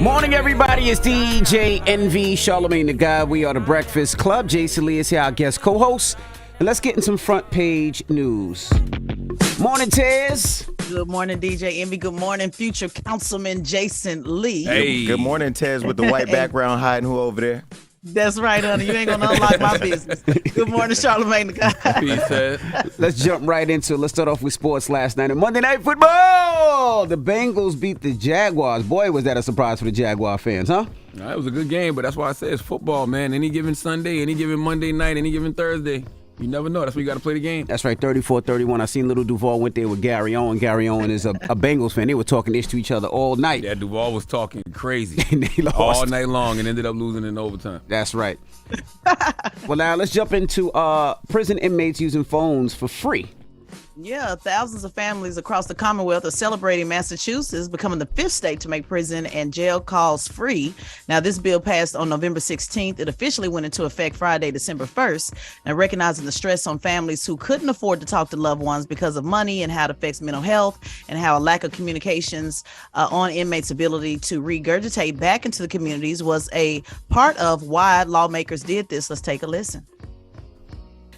Morning, everybody. It's DJ NV, Charlamagne the Guy. We are the Breakfast Club. Jason Lee is here, our guest co-host. And let's get in some front page news. Morning, Tez. Good morning, DJ Envy. Good morning, future Councilman Jason Lee. Hey. Good morning, Tez, with the white background hiding who over there? That's right, honey. You ain't going to unlock my business. Good morning, Charlamagne the Guy. Peace, Tez. Let's jump right into it. Let's start off with sports last night. And Monday Night Football, the Bengals beat the Jaguars. Boy, was that a surprise for the Jaguar fans, huh? It was a good game, but that's why I say it's football, man. Any given Sunday, any given Monday night, any given Thursday. You never know. That's where you got to play the game. That's right, 34-31. I seen Little Duval went there with Gary Owen. Gary Owen is a Bengals fan. They were talking ish to each other all night. Yeah, Duval was talking crazy and they lost all night long and ended up losing in overtime. That's right. Well, now let's jump into prison inmates using phones for free. Yeah, thousands of families across the Commonwealth are celebrating Massachusetts becoming the fifth state to make prison and jail calls free. Now, this bill passed on November 16th. It officially went into effect Friday, December 1st. Now, recognizing the stress on families who couldn't afford to talk to loved ones because of money and how it affects mental health and how a lack of communications on inmates' ability to regurgitate back into the communities was a part of why lawmakers did this. Let's take a listen.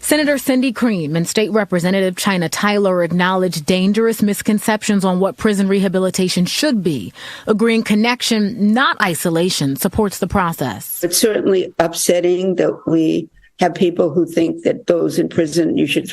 Senator Cindy Cream and State Representative China Tyler acknowledged dangerous misconceptions on what prison rehabilitation should be, agreeing connection, not isolation, supports the process. It's certainly upsetting that we have people who think that those in prison, you should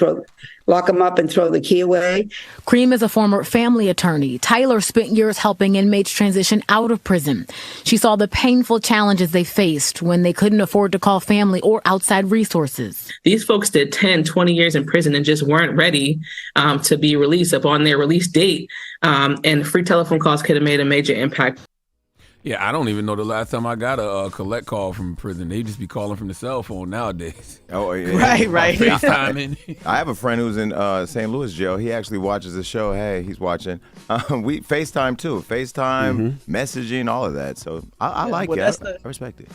lock them up and throw the key away. Cream is a former family attorney. Tyler spent years helping inmates transition out of prison. She saw the painful challenges they faced when they couldn't afford to call family or outside resources. These folks did 10, 20 years in prison and just weren't ready to be released upon their release date. And free telephone calls could have made a major impact. Yeah, I don't even know the last time I got a collect call from prison. They just be calling from the cell phone nowadays. Oh, yeah. Right. FaceTiming. I have a friend who's in St. Louis jail. He actually watches the show. Hey, he's watching. We FaceTime, too. FaceTime, messaging, all of that. So I like it. I respect it.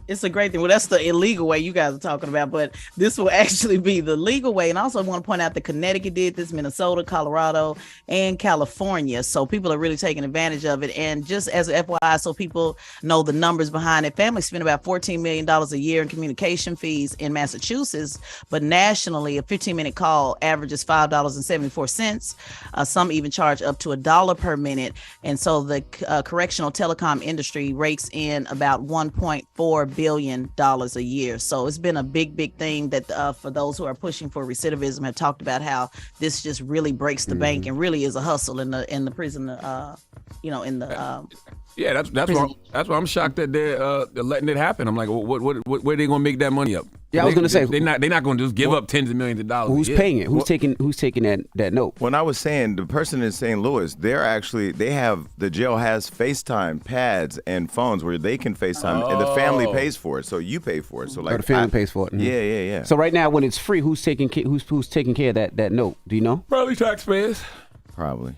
It's a great thing. Well, that's the illegal way you guys are talking about, but this will actually be the legal way. And I also want to point out that Connecticut did this, Minnesota, Colorado, and California. So people are really taking advantage of it. And just as an FYI, so people know the numbers behind it, families spend about $14 million a year in communication fees in Massachusetts, but nationally, a 15-minute call averages $5.74. Some even charge up to $1 per minute. And so the correctional telecom industry rakes in about $1.4 billion a year. So it's been a big thing that for those who are pushing for recidivism have talked about how this just really breaks the bank and really is a hustle in the prison. Yeah, that's why I'm shocked that they're letting it happen. I'm like, where are they gonna make that money up? Yeah, I was gonna say they're not gonna just give up tens of millions of dollars. Who's paying it? Who's taking that note? When I was saying the person in St. Louis, the jail has FaceTime pads and phones where they can FaceTime and the family pays for it, so you pay for it. So like the family pays for it. Mm-hmm. Yeah. So right now, when it's free, who's taking care of that note? Do you know? Probably taxpayers. Probably.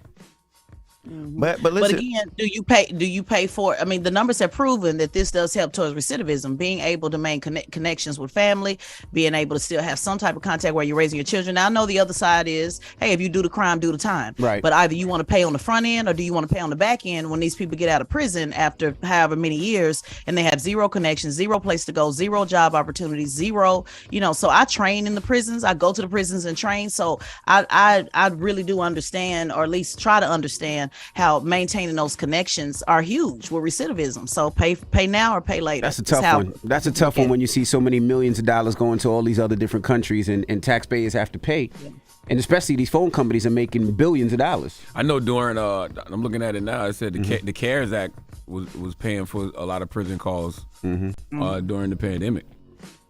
But listen, again, do you pay for it? I mean, the numbers have proven that this does help towards recidivism, being able to maintain connections with family, being able to still have some type of contact where you're raising your children. Now, I know the other side is, hey, if you do the crime, do the time. Right. But either you want to pay on the front end or do you want to pay on the back end when these people get out of prison after however many years and they have zero connections, zero place to go, zero job opportunities, zero, so I train in the prisons. I go to the prisons and train. So I really do understand, or at least try to understand, how maintaining those connections are huge with recidivism. So pay now or pay later. That's a tough one. That's a tough one when you see so many millions of dollars going to all these other different countries and taxpayers have to pay. Yeah. And especially these phone companies are making billions of dollars. I know during, I'm looking at it now, it said the CARES Act was paying for a lot of prison calls during the pandemic.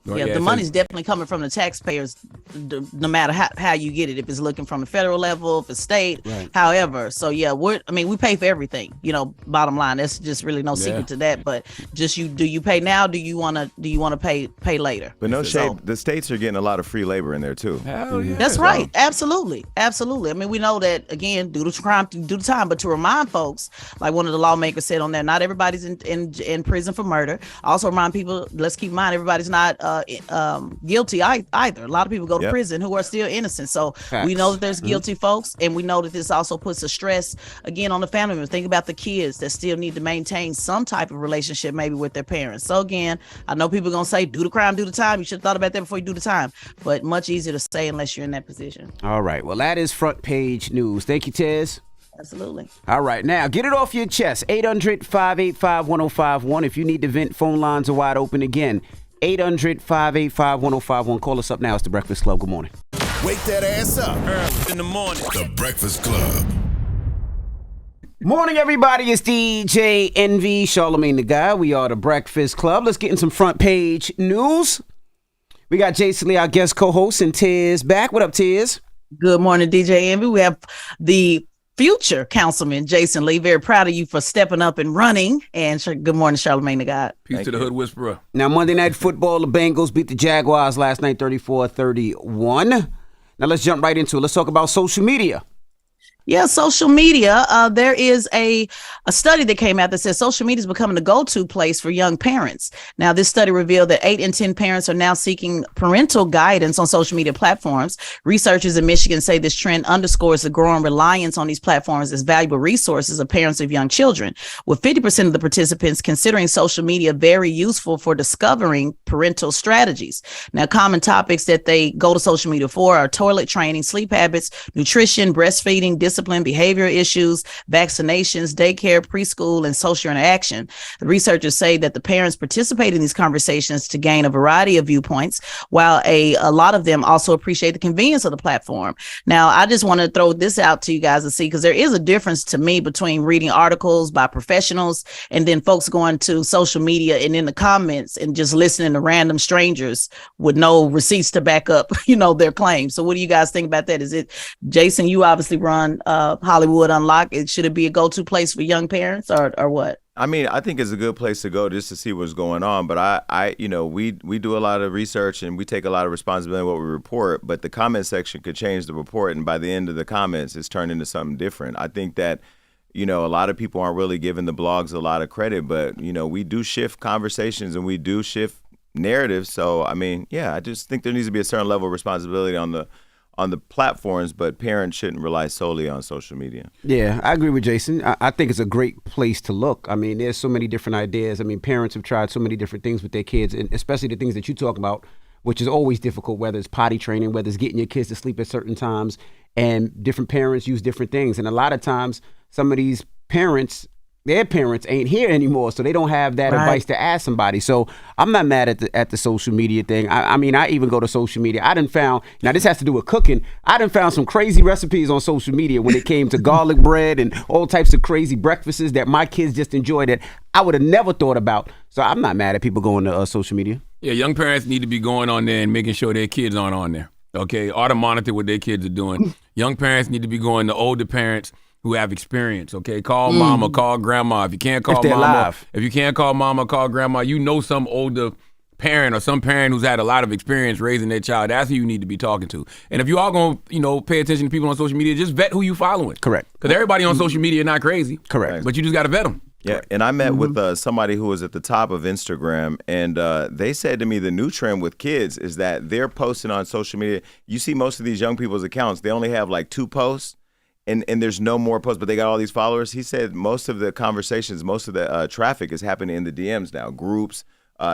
Yeah, the money's definitely coming from the taxpayers, no matter how you get it. If it's looking from the federal level, if it's state, however. So yeah, we pay for everything. Bottom line, that's just really no secret to that. But just do you pay now? Do you want to pay later? But no shade, the states are getting a lot of free labor in there too. Hell yeah. That's right, absolutely. I mean, we know that again, do the crime, do the time. But to remind folks, like one of the lawmakers said on there, not everybody's in prison for murder. Also remind people, let's keep in mind everybody's not guilty either. A lot of people go to prison who are still innocent. So we know that there's guilty folks, and we know that this also puts a stress again on the family members. Think about the kids that still need to maintain some type of relationship maybe with their parents. So again, I know people are gonna say, do the crime, do the time. You should have thought about that before you do the time. But much easier to say unless you're in that position. All right. Well, that is front page news. Thank you, Tez. Absolutely. All right. Now, get it off your chest. 800-585-1051. If you need to vent, phone lines are wide open again. 800-585-1051. Call us up now. It's The Breakfast Club. Good morning. Wake that ass up early in the morning. The Breakfast Club. Morning, everybody. It's DJ Envy, Charlamagne the Guy. We are The Breakfast Club. Let's get in some front page news. We got Jason Lee, our guest co-host, and Tiz back. What up, Tiz? Good morning, DJ Envy. We have the future councilman, Jason Lee. Very proud of you for stepping up and running. And good morning, Charlamagne the God. Peace to the Hood Whisperer. Now, Monday Night Football, the Bengals beat the Jaguars last night 34-31. Now, let's jump right into it. Let's talk about social media. Yeah, social media. There is a study that came out that says social media is becoming the go-to place for young parents. Now, this study revealed that 8 in 10 parents are now seeking parental guidance on social media platforms. Researchers in Michigan say this trend underscores the growing reliance on these platforms as valuable resources of parents of young children, with 50% of the participants considering social media very useful for discovering parental strategies. Now, common topics that they go to social media for are toilet training, sleep habits, nutrition, breastfeeding, discipline, behavioral issues, vaccinations, daycare, preschool, and social interaction. The researchers say that the parents participate in these conversations to gain a variety of viewpoints, while a lot of them also appreciate the convenience of the platform. Now, I just want to throw this out to you guys to see, because there is a difference to me between reading articles by professionals and then folks going to social media and in the comments and just listening to random strangers with no receipts to back up, their claims. So what do you guys think about that? Is it, Jason, you obviously run Hollywood Unlocked. Should it be a go-to place for young parents or what? I mean, I think it's a good place to go just to see what's going on. But we do a lot of research and we take a lot of responsibility in what we report. But the comment section could change the report, and by the end of the comments, it's turned into something different. I think that a lot of people aren't really giving the blogs a lot of credit, but we do shift conversations and we do shift narratives. So I mean, yeah, I just think there needs to be a certain level of responsibility on the platforms, but parents shouldn't rely solely on social media. Yeah, I agree with Jason. I think it's a great place to look. I mean, there's so many different ideas. I mean, parents have tried so many different things with their kids, and especially the things that you talk about, which is always difficult, whether it's potty training, whether it's getting your kids to sleep at certain times, and different parents use different things. And a lot of times, some of these parents, their parents ain't here anymore, so they don't have that advice to ask somebody. So I'm not mad at the social media thing. I mean, I even go to social media. I done found, now this has to do with cooking, I done found some crazy recipes on social media when it came to garlic bread and all types of crazy breakfasts that my kids just enjoy that I would have never thought about. So I'm not mad at people going to social media. Yeah, young parents need to be going on there and making sure their kids aren't on there. Okay, ought to monitor what their kids are doing. Young parents need to be going to older parents who have experience. Okay, call mama, call grandma. If you can't call mama, if you can't call mama, call grandma. Some older parent or some parent who's had a lot of experience raising their child. That's who you need to be talking to. And if you are going to, pay attention to people on social media, just vet who you following. Correct. Because everybody on social media is not crazy. Correct. But you just got to vet them. Yeah, Correct. And I met with somebody who was at the top of Instagram, and they said to me the new trend with kids is that they're posting on social media. You see most of these young people's accounts, they only have like 2 posts. And there's no more posts, but they got all these followers. He said most of the conversations, most of the traffic is happening in the DMs now, groups,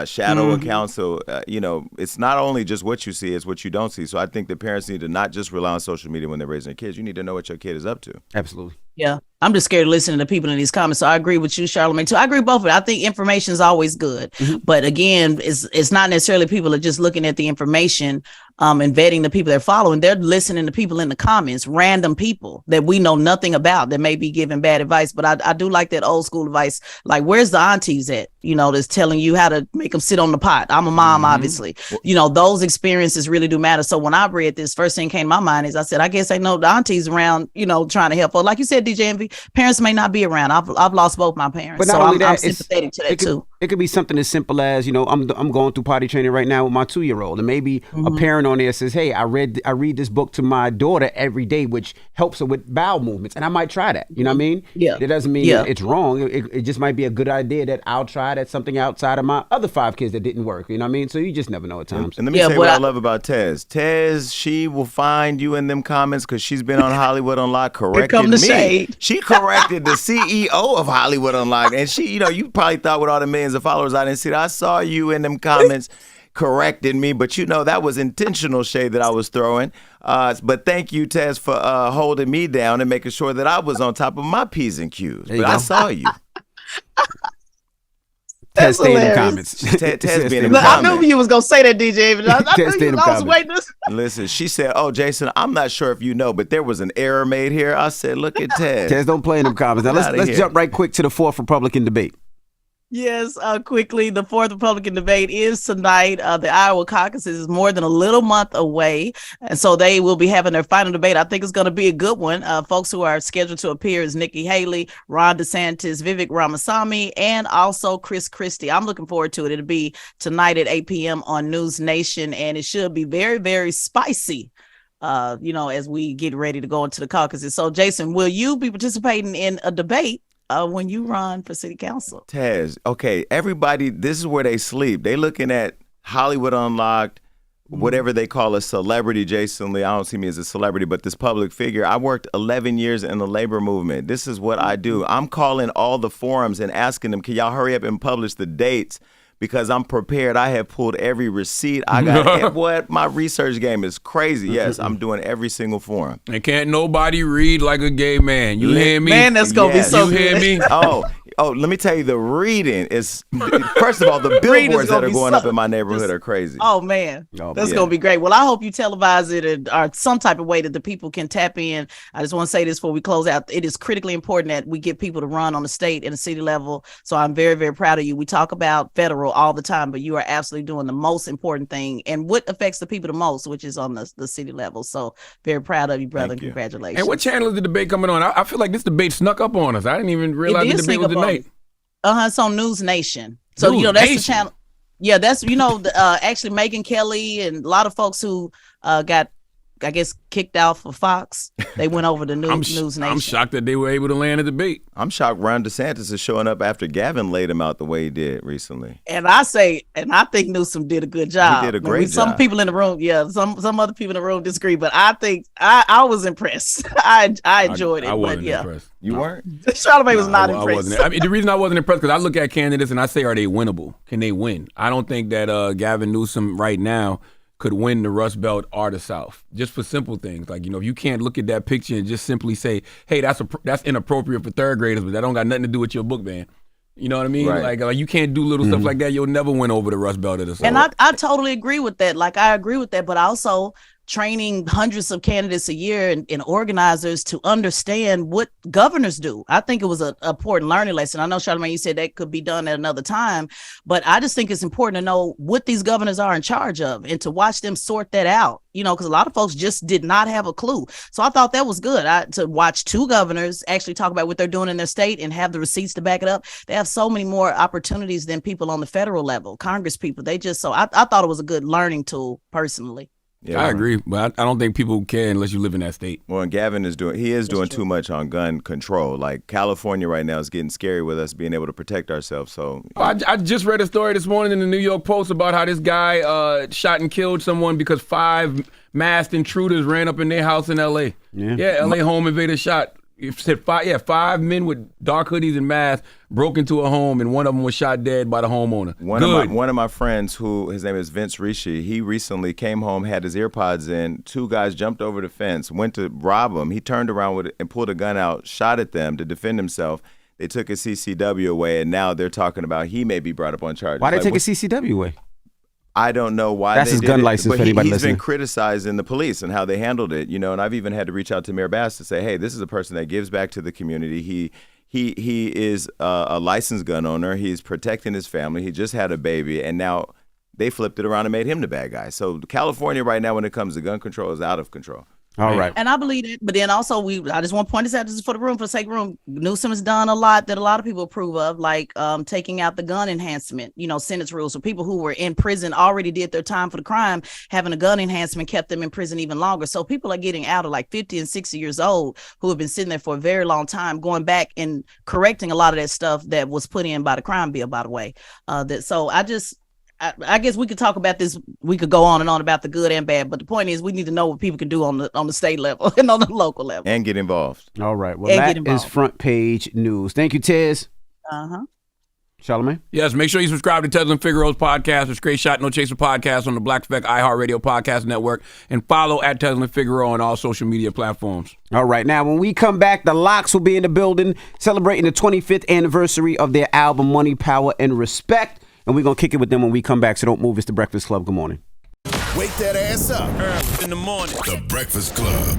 shadow accounts. So, it's not only just what you see, it's what you don't see. So I think the parents need to not just rely on social media when they're raising their kids. You need to know what your kid is up to. Absolutely. Yeah. I'm just scared of listening to people in these comments. So I agree with you, Charlamagne, too. I agree both of it. I think information is always good. But again, it's not necessarily people are just looking at the information and vetting the people they're following. They're listening to people in the comments, random people that we know nothing about that may be giving bad advice. But I do like that old school advice. Like, where's the aunties at, that's telling you how to make them sit on the pot? I'm a mom, obviously. Those experiences really do matter. So when I read this, first thing came to my mind is I said, I guess I know the aunties around, trying to help. Or like you said, DJ Envy, parents may not be around. I've lost both my parents. But so I'm sympathetic to that too. It could be something as simple as, I'm going through potty training right now with my 2-year-old, and maybe a parent on there says, hey, I read this book to my daughter every day, which helps her with bowel movements, and I might try that. You know what I mean? Yeah. It doesn't mean it's wrong. It just might be a good idea that I'll try tried at something outside of my other 5 kids that didn't work. You know what I mean? So you just never know at times. And let me say what I love about Tez. Tez, she will find you in them comments because she's been on Hollywood Unlocked, corrected me. Shade. She corrected the CEO of Hollywood Unlocked. And she, you probably thought with all the millions of followers I didn't see that. I saw you in them comments correcting me, but that was intentional shade that I was throwing. But thank you, Tez, for holding me down and making sure that I was on top of my P's and Q's. But I saw you. Tez stay in the comments. Tez being in the comments. I knew you was gonna say that, DJ. But I was waiting. Listen, she said, "Oh, Jason, I'm not sure if you know, but there was an error made here." I said, "Look at Tez. Tez, don't play in them comments." Now let's jump right quick to the 4th Republican debate. Yes, quickly, the 4th Republican debate is tonight. The Iowa caucuses is more than a little month away, and so they will be having their final debate. I think it's going to be a good one. Folks who are scheduled to appear is Nikki Haley, Ron DeSantis, Vivek Ramaswamy, and also Chris Christie. I'm looking forward to it. It'll be tonight at 8 p.m. on News Nation, and it should be very, very spicy. As we get ready to go into the caucuses. So, Jason, will you be participating in a debate when you run for city council? Tez, okay, everybody, this is where they sleep. They looking at Hollywood Unlocked, whatever they call a celebrity, Jason Lee. I don't see me as a celebrity, but this public figure. I worked 11 years in the labor movement. This is what I do. I'm calling all the forums and asking them, can y'all hurry up and publish the dates? Because I'm prepared. I have pulled every receipt. I got what? My research game is crazy. Yes, I'm doing every single forum. And can't nobody read like a gay man. You hear me? Man, that's going to be so good. You hear me? Oh, let me tell you, the reading is, first of all, the billboards that are going up in my neighborhood are crazy. Oh, man. That's going to be great. Well, I hope you televise it or some type of way that the people can tap in. I just want to say this before we close out. It is critically important that we get people to run on the state and the city level. So I'm very, very proud of you. We talk about federal all the time, but you are absolutely doing the most important thing and what affects the people the most, which is on the city level. So very proud of you, brother. Congratulations. And what channel is the debate coming on? I feel like this debate snuck up on us. I didn't even realize the debate was tonight. It's on News Nation. So, that's the channel. Yeah, that's, actually Megan Kelly and a lot of folks who got, I guess, kicked out for Fox. They went over to News Nation. I'm shocked that they were able to land a debate. I'm shocked Ron DeSantis is showing up after Gavin laid him out the way he did recently. And I think Newsom did a good job. He did a great job. Some people in the room, some other people in the room disagree, but I think I was impressed. I enjoyed it. I wasn't impressed. You weren't? Charlamagne was not impressed. I wasn't. The reason I wasn't impressed, because I look at candidates and I say, are they winnable? Can they win? I don't think that Gavin Newsom right now could win the Rust Belt or the South, just for simple things. Like, if you can't look at that picture and just simply say, hey, that's inappropriate for third graders, but that don't got nothing to do with your book band. You know what I mean? Right. Like you can't do little stuff like that. You'll never win over the Rust Belt or the South. And I totally agree with that. Like, I agree with that, but also training hundreds of candidates a year and organizers to understand what governors do. I think it was an important learning lesson. I know, Charlamagne, you said that could be done at another time, but I just think it's important to know what these governors are in charge of and to watch them sort that out, because a lot of folks just did not have a clue. So I thought that was good to watch 2 governors actually talk about what they're doing in their state and have the receipts to back it up. They have so many more opportunities than people on the federal level, Congress people. I thought it was a good learning tool personally. Yeah, I agree, but I don't think people care unless you live in that state. Well, and Gavin is doing too much on gun control. Like, California right now is getting scary with us being able to protect ourselves. So I just read a story this morning in the New York Post about how this guy shot and killed someone because 5 masked intruders ran up in their house in L.A. Yeah, L.A. home invader shot. It said 5 men with dark hoodies and masks broke into a home, and one of them was shot dead by the homeowner. One of my friends, who his name is Vince Ricci, he recently came home, had his earpods in. 2 guys jumped over the fence, went to rob him. He turned around with it and pulled a gun out, shot at them to defend himself. They took his CCW away, and now they're talking about he may be brought up on charges. Why did they take his CCW away? I don't know why. That's his gun license for anybody listening. He's been criticizing the police and how they handled it, and I've even had to reach out to Mayor Bass to say, hey, this is a person that gives back to the community. He is a licensed gun owner. He's protecting his family. He just had a baby, and now they flipped it around and made him the bad guy. So California right now, when it comes to gun control, is out of control. All right. And I believe it. But then also I just want to point this out. This is for the sake of room. Newsom has done a lot that a lot of people approve of, like taking out the gun enhancement, sentence rules. So people who were in prison already did their time for the crime. Having a gun enhancement kept them in prison even longer. So people are getting out of like 50 and 60 years old who have been sitting there for a very long time, going back and correcting a lot of that stuff that was put in by the crime bill, by the way. I guess we could talk about this. We could go on and on about the good and bad, but the point is we need to know what people can do on the state level and on the local level. And get involved. All right. Well, that is front page news. Thank you, Tiz. Charlamagne? Yes, make sure you subscribe to Tez and Figaro's podcast, the Straight Shot No Chaser podcast on the Black Effect iHeartRadio podcast network, and follow at Tez and Figaro on all social media platforms. All right. Now, when we come back, the Locks will be in the building celebrating the 25th anniversary of their album Money, Power, and Respect. And we're going to kick it with them when we come back, so don't move. It's The Breakfast Club. Good morning. Wake that ass up early in the morning. The Breakfast Club.